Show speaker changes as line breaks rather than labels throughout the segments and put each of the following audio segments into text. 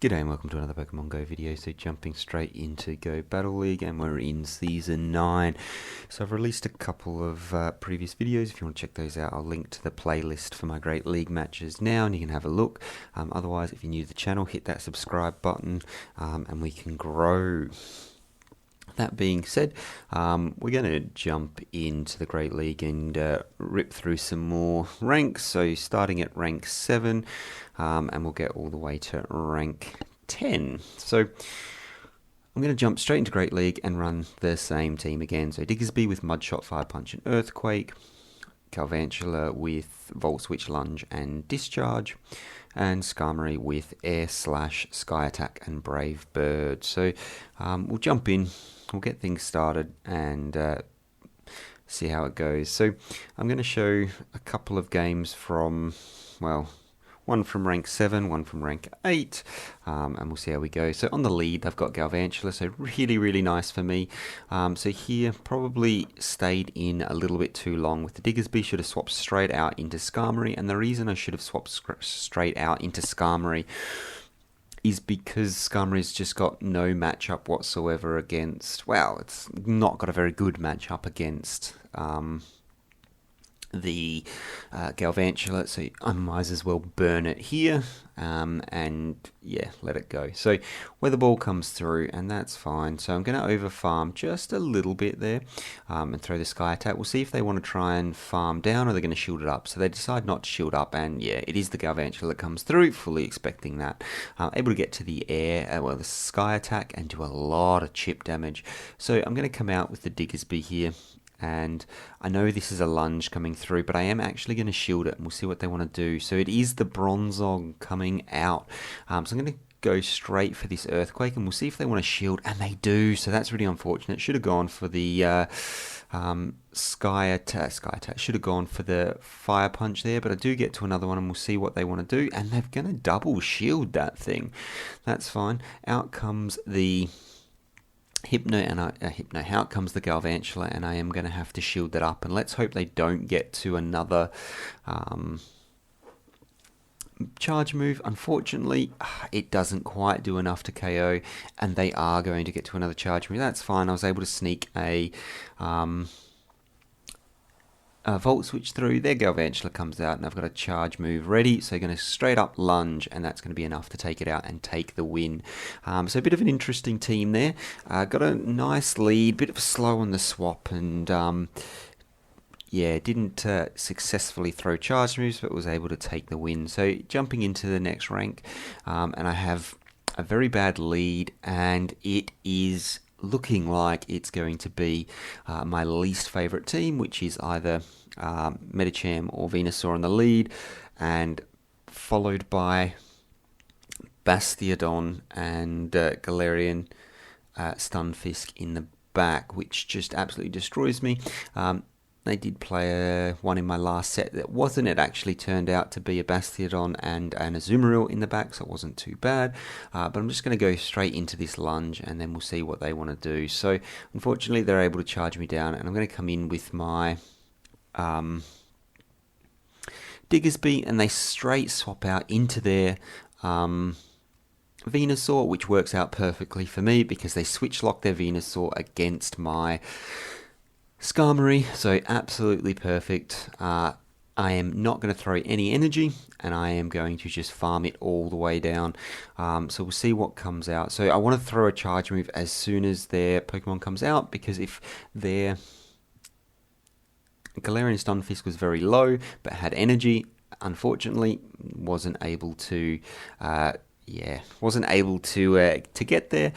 G'day and welcome to another Pokemon Go video. So jumping straight into Go Battle League, and we're in Season 9. So I've released a couple of previous videos. If you want to check those out, I'll link to the playlist for my Great League matches now, and you can have a look. Otherwise, if you're new to the channel, hit that subscribe button, and we can grow. That being said, we're going to jump into the Great League and rip through some more ranks. So starting at rank 7, and we'll get all the way to rank 10. So I'm going to jump straight into Great League and run the same team again. So Diggersby with Mudshot, Fire Punch and Earthquake. Galvantula with Volt Switch, Lunge and Discharge. And Skarmory with Air Slash, Sky Attack and Brave Bird. So we'll jump in. We'll get things started and see how it goes. So I'm going to show a couple of games from, well, one from rank 7, one from rank 8, and we'll see how we go. So on the lead, I've got Galvantula, so really nice for me. So here, probably stayed in a little bit too long with the Diggersby. Should have swapped straight out into Skarmory, and the reason I should have swapped straight out into Skarmory is because Skarmory's just got no matchup whatsoever against, well, it's not got a very good matchup against the Galvantula, so I might as well burn it here, and yeah, let it go. So Weather Ball comes through, and that's fine. So I'm going to over farm just a little bit there, and throw the Sky Attack. We'll see if they want to try and farm down, or they're going to shield it up. So they decide not to shield up, and yeah, it is the Galvantula that comes through, fully expecting that. Able to get to the air, well, the Sky Attack, and do a lot of chip damage. So I'm going to come out with the Diggersby here. And I know this is a lunge coming through, but I am actually going to shield it, and we'll see what they want to do. So it is the Bronzong coming out. So I'm going to go straight for this Earthquake, and we'll see if they want to shield, and they do. So that's really unfortunate. Should have gone for the Sky Attack. Should have gone for the Fire Punch there, but I do get to another one, and we'll see what they want to do. And they're going to double shield that thing. That's fine. Out comes the Hypno, out comes the Galvantula, and I am going to have to shield that up, and let's hope they don't get to another charge move. Unfortunately, it doesn't quite do enough to KO, and they are going to get to another charge move. That's fine. I was able to sneak a Volt Switch through. Their Galvantula comes out, and I've got a charge move ready, so going to straight up lunge, and that's going to be enough to take it out and take the win. So a bit of an interesting team there. Got a nice lead, bit of a slow on the swap, and yeah, didn't successfully throw charge moves, but was able to take the win. So jumping into the next rank, and I have a very bad lead, and it is looking like it's going to be my least favourite team, which is either Medicham or Venusaur in the lead, and followed by Bastiodon and Galarian Stunfisk in the back, which just absolutely destroys me. They did play one in my last set that wasn't. It actually turned out to be a Bastiodon and an Azumarill in the back, so it wasn't too bad. But I'm just going to go straight into this lunge, and then we'll see what they want to do. So unfortunately, they're able to charge me down, and I'm going to come in with my Diggersby, and they straight swap out into their Venusaur, which works out perfectly for me because they switch lock their Venusaur against my Skarmory, so absolutely perfect. I am not going to throw any energy, and I am going to just farm it all the way down. So we'll see what comes out. So I want to throw a charge move as soon as their Pokemon comes out, because if their Galarian Stunfisk was very low but had energy, unfortunately wasn't able to get there.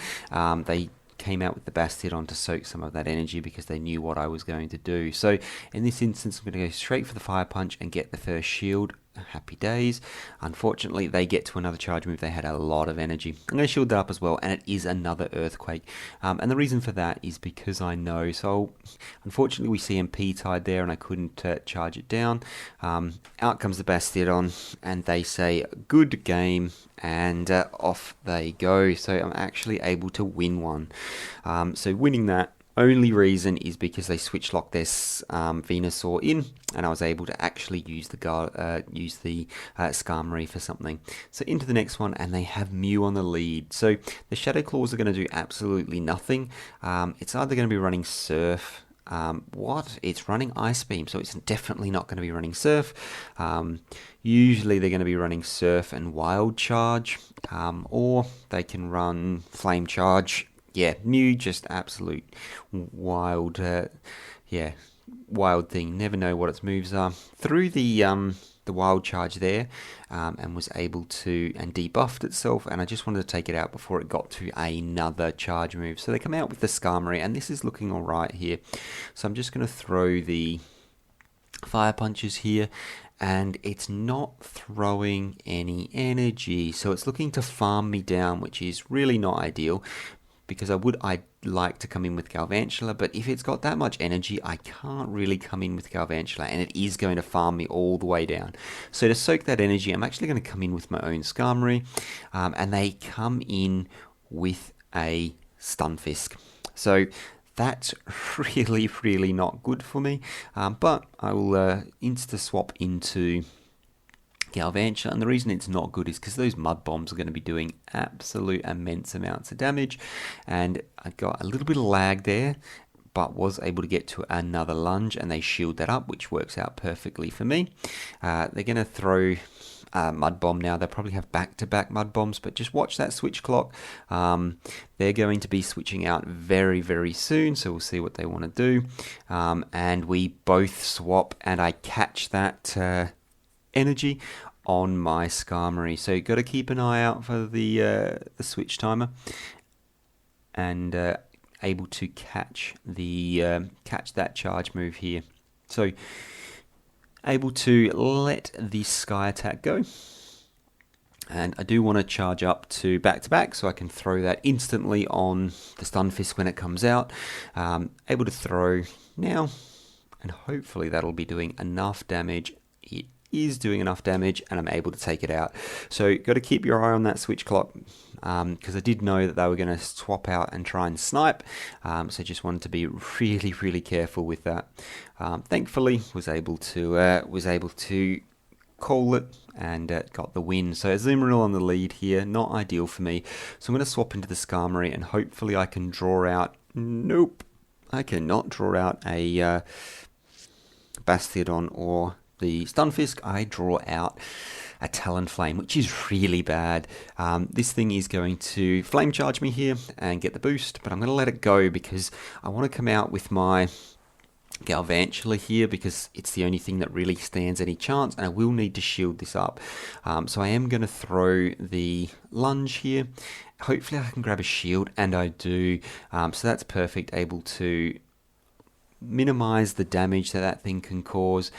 They came out with the Bastiodon to soak some of that energy because they knew what I was going to do. So in this instance, I'm going to go straight for the Fire Punch and get the first shield. Happy days. Unfortunately, they get to another charge move. They had a lot of energy. I'm going to shield that up as well, and it is another Earthquake. And the reason for that is because I know. So unfortunately, we CMP tied there, and I couldn't charge it down. Out comes the Bastiodon, and they say, good game, and off they go. So I'm actually able to win one. So winning that Only reason is because they switch locked their Venusaur in, and I was able to actually use the Skarmory for something. So into the next one, and they have Mew on the lead. So the Shadow Claws are going to do absolutely nothing. It's either going to be running Surf. It's running Ice Beam, so it's definitely not going to be running Surf. Usually they're going to be running Surf and Wild Charge, or they can run Flame Charge. Yeah, Mew, just absolute wild, wild thing. Never know what its moves are. Through the Wild Charge there, and was able to, and debuffed itself, and I just wanted to take it out before it got to another charge move. So they come out with the Skarmory, and this is looking alright here. So I'm just going to throw the Fire Punches here, and it's not throwing any energy. So it's looking to farm me down, which is really not ideal, because I'd like to come in with Galvantula, but if it's got that much energy, I can't really come in with Galvantula, and it is going to farm me all the way down. So to soak that energy, I'm actually going to come in with my own Skarmory, and they come in with a Stunfisk. So that's really, really not good for me, but I will insta-swap into Galvantula, and the reason it's not good is because those Mud Bombs are going to be doing absolute immense amounts of damage, and I got a little bit of lag there, but was able to get to another lunge, and they shield that up, which works out perfectly for me. They're going to throw Mud Bomb now. They'll probably have back-to-back Mud Bombs, but just watch that switch clock. They're going to be switching out very, very soon, so we'll see what they want to do. And we both swap, and I catch that energy on my Skarmory. So you've got to keep an eye out for the switch timer, and able to catch that charge move here. So able to let the Sky Attack go, and I do want to charge up to back so I can throw that instantly on the Stunfisk when it comes out. Able to throw now, and hopefully that'll be doing enough damage. It is doing enough damage, and I'm able to take it out. So got to keep your eye on that switch clock, because I did know that they were going to swap out and try and snipe, so just wanted to be really, really careful with that. Thankfully was able to call it, and got the win. So Azumarill on the lead here, not ideal for me. So I'm going to swap into the Skarmory, and hopefully I can draw out. Nope, I cannot draw out a Bastiodon or the Stunfisk. I draw out a Talonflame, which is really bad. This thing is going to Flame Charge me here and get the boost, but I'm going to let it go because I want to come out with my Galvantula here, because it's the only thing that really stands any chance, and I will need to shield this up. So I am going to throw the lunge here. Hopefully I can grab a shield, and I do. So that's perfect, able to minimize the damage that thing can cause,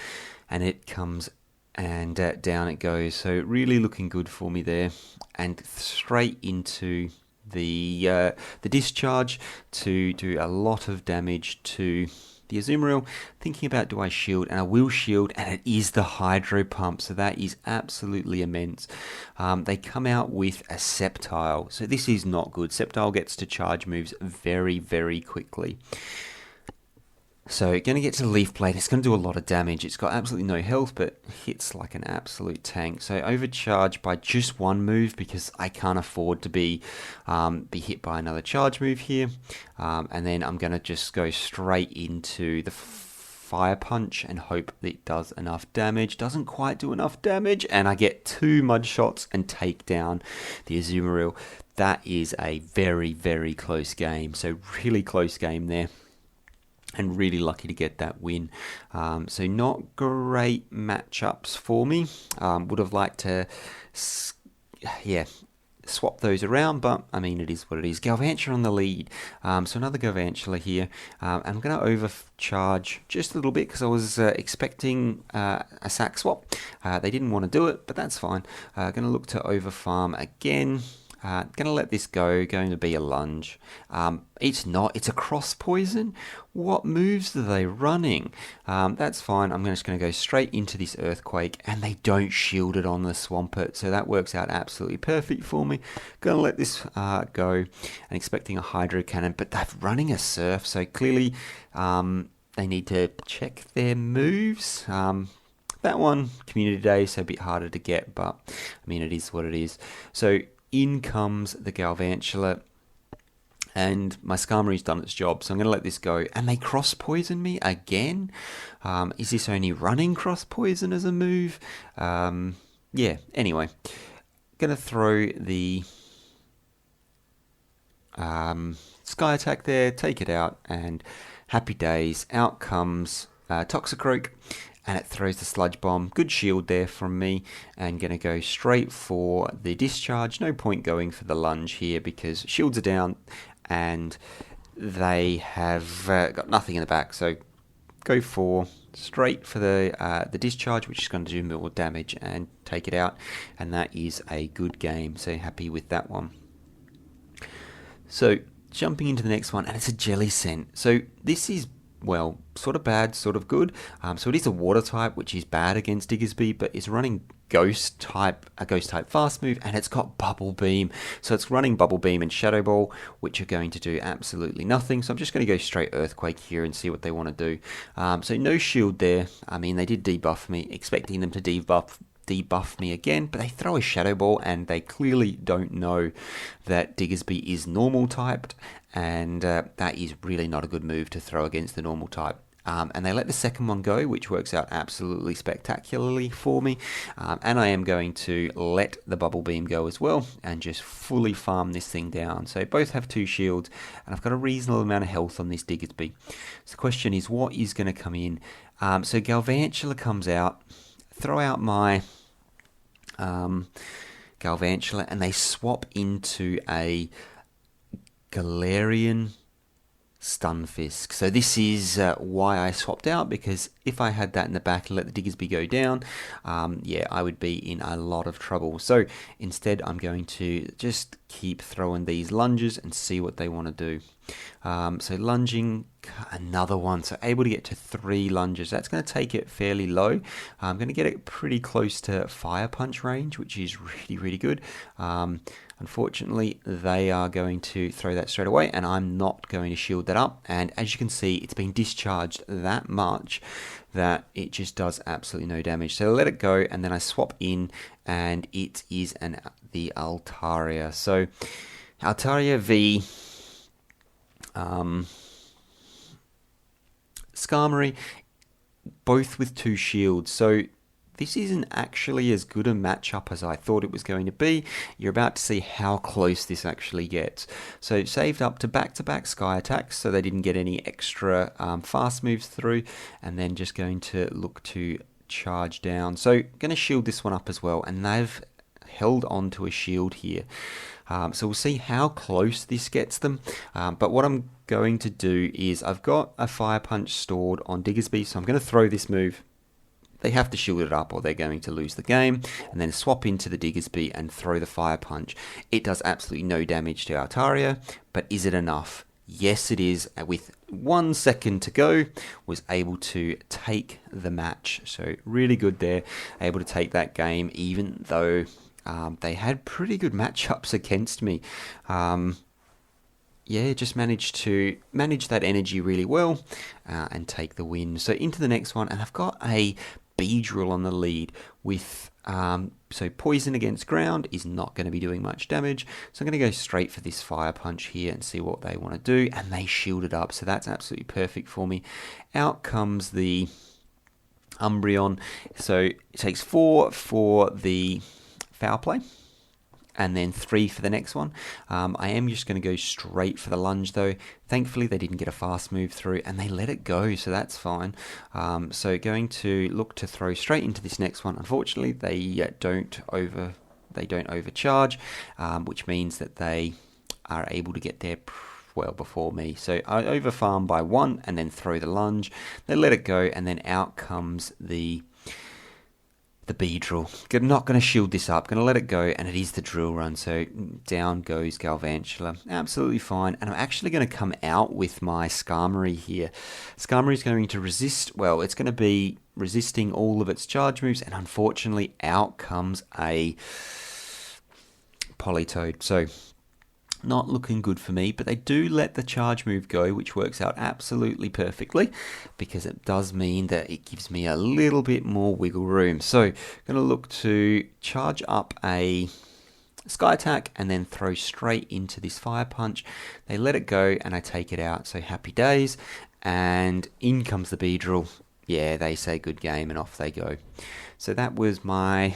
and it comes and down it goes. So really looking good for me there, and straight into the discharge to do a lot of damage to the Azumarill. Thinking about, do I shield? And I will shield, and it is the Hydro Pump, so that is absolutely immense. They come out with a Sceptile, so this is not good. Sceptile gets to charge moves very, very quickly. So going to get to the Leaf Blade. It's going to do a lot of damage. It's got absolutely no health, but hits like an absolute tank. So overcharge by just one move, because I can't afford to be hit by another charge move here. And then I'm going to just go straight into the Fire Punch and hope that it does enough damage. Doesn't quite do enough damage, and I get 2 Mud Shots and take down the Azumarill. That is a very, very close game. So really close game there, and really lucky to get that win. So not great matchups for me. Would have liked to, swap those around, but I mean, it is what it is. Galvantula on the lead. So another Galvantula here. I'm going to overcharge just a little bit, because I was expecting a sack swap. They didn't want to do it, but that's fine. Going to look to overfarm again. Going to let this go, going to be a lunge. It's not, it's a cross poison. What moves are they running? That's fine, I'm just going to go straight into this Earthquake, and they don't shield it on the Swampert, so that works out absolutely perfect for me. Going to let this go, and expecting a Hydro Cannon, but they're running a Surf, so clearly they need to check their moves. That one, Community Day, so a bit harder to get, but I mean, it is what it is. So in comes the Galvantula, and my Skarmory's done its job, so I'm going to let this go. And they cross-poison me again? Is this only running cross-poison as a move? Yeah, anyway. Going to throw the Sky Attack there, take it out, and happy days. Out comes Toxicroak, and it throws the Sludge Bomb. Good shield there from me, and going to go straight for the Discharge. No point going for the lunge here because shields are down and they have got nothing in the back. So go straight for the Discharge, which is going to do more damage and take it out, and that is a good game. So happy with that one. So jumping into the next one, and it's a Jelly Scent. So this is, well, sort of bad, sort of good. So it is a water type, which is bad against Diggersby, but it's running a ghost type fast move, and it's got Bubble Beam. So it's running Bubble Beam and Shadow Ball, which are going to do absolutely nothing. So I'm just going to go straight Earthquake here and see what they want to do. So no shield there. I mean, they did debuff me, expecting them to debuff me again, but they throw a Shadow Ball, and they clearly don't know that Diggersby is normal typed, and that is really not a good move to throw against the normal type. And they let the second one go, which works out absolutely spectacularly for me. And I am going to let the Bubble Beam go as well, and just fully farm this thing down. So both have 2 shields, and I've got a reasonable amount of health on this Diggersby. So the question is, what is going to come in? So Galvantula comes out, throw out my Galvantula, and they swap into a Galarian Stunfisk. So this is why I swapped out, because if I had that in the back and let the Diggersby go down, yeah, I would be in a lot of trouble. So instead, I'm going to just keep throwing these lunges and see what they want to do. So lunging, another one, so able to get to 3 lunges. That's going to take it fairly low. I'm going to get it pretty close to Fire Punch range, which is really, really good. Unfortunately, they are going to throw that straight away, and I'm not going to shield that up. And as you can see, it's been discharged that much that it just does absolutely no damage. So I let it go, and then I swap in, and it is the Altaria. So Altaria v Skarmory, both with 2 shields. So this isn't actually as good a matchup as I thought it was going to be. You're about to see how close this actually gets. So saved up to back-to-back Sky Attacks, so they didn't get any extra fast moves through, and then just going to look to charge down. So going to shield this one up as well, and they've held on to a shield here. So we'll see how close this gets them. But what I'm going to do is, I've got a Fire Punch stored on Diggersby, so I'm going to throw this move. They have to shield it up or they're going to lose the game, and then swap into the Diggersby and throw the Fire Punch. It does absolutely no damage to Altaria, but is it enough? Yes, it is. With 1 second to go, was able to take the match. So really good there, able to take that game, even though they had pretty good matchups against me. Yeah, just managed to manage that energy really well and take the win. So into the next one, and I've got a Beedrill on the lead with, so poison against ground is not going to be doing much damage. So I'm going to go straight for this Fire Punch here and see what they want to do, and they shielded up, so that's absolutely perfect for me. Out comes the Umbreon, so it takes 4 for the Foul Play, and then 3 for the next one. I am just going to go straight for the lunge though. Thankfully they didn't get a fast move through, and they let it go, so that's fine. So going to look to throw straight into this next one. Unfortunately they don't overcharge, which means that they are able to get there well before me. So I overfarm by 1 and then throw the lunge. They let it go, and then out comes the The Beedrill. Not going to shield this up. Going to let it go, and it is the drill run. So down goes Galvantula. Absolutely fine. And I'm actually going to come out with my Skarmory here. Skarmory is going to resist. Well, it's going to be resisting all of its charge moves, and unfortunately, out comes a Politoed. So not looking good for me, but they do let the charge move go, which works out absolutely perfectly because it does mean that it gives me a little bit more wiggle room. So I'm going to look to charge up a Sky Attack and then throw straight into this Fire Punch. They let it go and I take it out, so happy days. And in comes the Beedrill. Yeah, they say good game and off they go. So that was my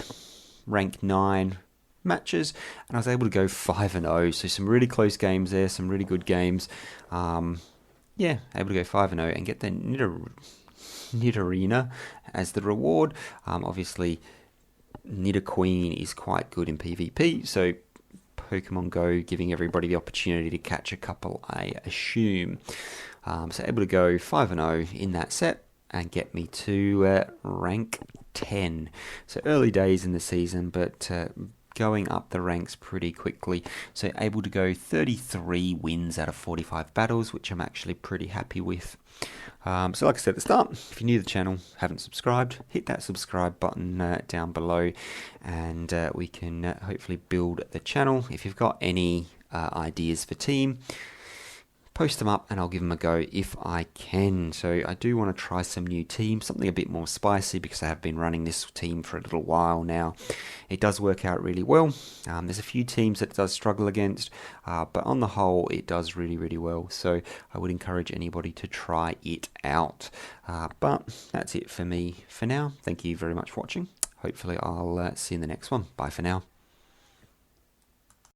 rank 9 matches, and I was able to go 5-0. So some really close games there, some really good games. Yeah, able to go 5-0 and get the Nidorina as the reward. Obviously, Nidoqueen is quite good in PvP, so Pokemon Go giving everybody the opportunity to catch a couple, I assume. So able to go 5-0 in that set and get me to rank 10. So early days in the season, but going up the ranks pretty quickly. So able to go 33 wins out of 45 battles, which I'm actually pretty happy with. So like I said at the start, if you're new to the channel, haven't subscribed, hit that subscribe button down below, and we can hopefully build the channel. If you've got any ideas for team, post them up and I'll give them a go if I can. So I do want to try some new teams, something a bit more spicy, because I have been running this team for a little while now. It does work out really well. There's a few teams that it does struggle against, but on the whole it does really well. So I would encourage anybody to try it out. But that's it for me for now. Thank you very much for watching. Hopefully I'll see you in the next one. Bye for now.